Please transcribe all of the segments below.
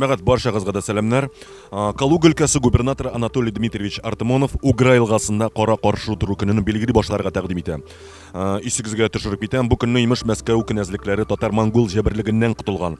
Җәмәгать барчагызга да сәламнәр. Калуга өлкәсе губернаторы Анатолий Дмитриевич Артамонов Угра елгасында кара каршы туры көнен билгеле башларга тәкъдим итә. Исегезгә төшереп итәм, бу көнне имеш Мәскәү кенәзлекләре татар-монгол җәберлегеннән кутылган.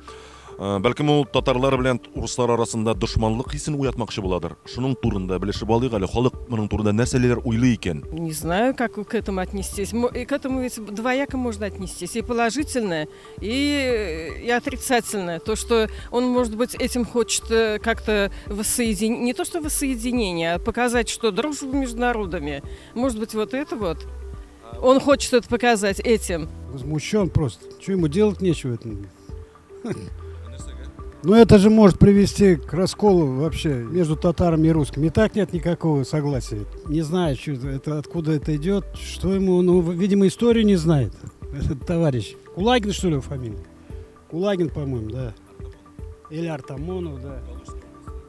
Бәлкем ул татарлар белән урыслар арасында дошманлык хисен уятмакчы буладыр. Шуның турында белешеп алыйк әле. Халык моның турында нәрсәләр уйлый икән? Не знаю, как к этому отнестись. И к этому ведь двояко можно отнестись. И положительно, и отрицательно. То, что он, может быть, этим хочет как-то воссоединить. Не то, что воссоединение, а показать, что дружба между народами. Может быть, вот это вот. Он хочет это показать этим. Возмущен просто. Что ему делать нечего? Ну это же может привести к расколу вообще между татарами и русскими. И так нет никакого согласия. Не знаю, что это, откуда это идет, что ему, ну, видимо, историю не знает этот товарищ. Кулагин, что ли, его фамилия? Кулагин, по-моему, да. Или Артамонов, да.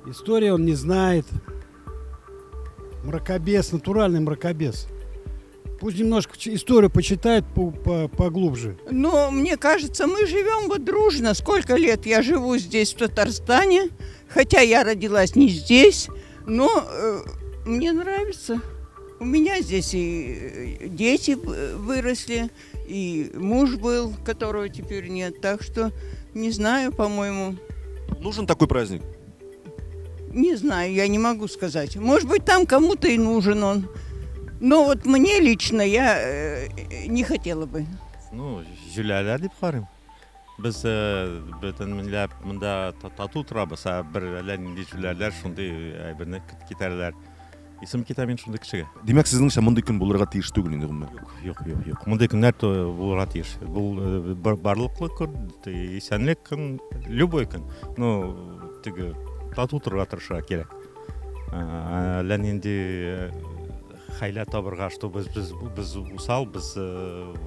Историю он не знает. Мракобес, натуральный мракобес. Пусть немножко историю почитает поглубже. Но мне кажется, мы живем вот дружно. Сколько лет я живу здесь, в Татарстане, хотя я родилась не здесь, но мне нравится. У меня здесь и дети выросли, и муж был, которого теперь нет. Так что не знаю, по-моему. Нужен такой праздник? Не знаю, я не могу сказать. Может быть, там кому-то и нужен он. Но вот мне лично я не хотела бы. Ну, җүләләр дип карыйм. Без бөтен минләп монда тату торабыз, бер әллә нинди җүләләр шундый әйберне китәрләр. Исем китә мин шундый кешегә. Димәк, сезнеңчә мондый көн булырга тиеш түгел инде гомумән. Юк. Мондый көннәр булырга тиеш. Бу барлыклы көн, исәнлек көн, любой көн. Ну, теге тату торырга тырышырга кирәк. Әллә нинди хәйлә табырга, что без усал, без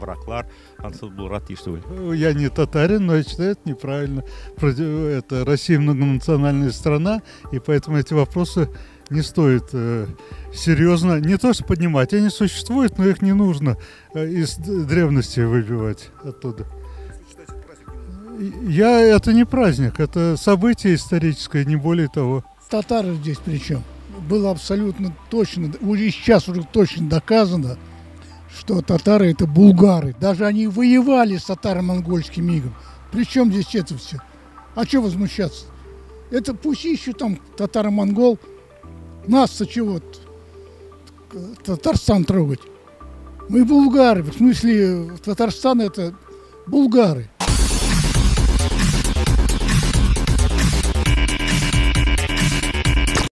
враглар, ансыз булырга тиеш түгел. Я не татарин, но я считаю, это неправильно. Это Россия многонациональная страна, и поэтому эти вопросы не стоит серьезно, не то что поднимать, они существуют, но их не нужно из древности выбивать оттуда. Это не праздник, это событие историческое, не более того. Татары здесь при чем? Было абсолютно точно, уже сейчас уже точно доказано, что татары это булгары. Даже они воевали с татаро-монгольским игом. Причем здесь это все? А что возмущаться? Это пусть ищут там татаро-монгол. Нас-то чего Татарстан трогать? Мы булгары, в смысле Татарстан это булгары.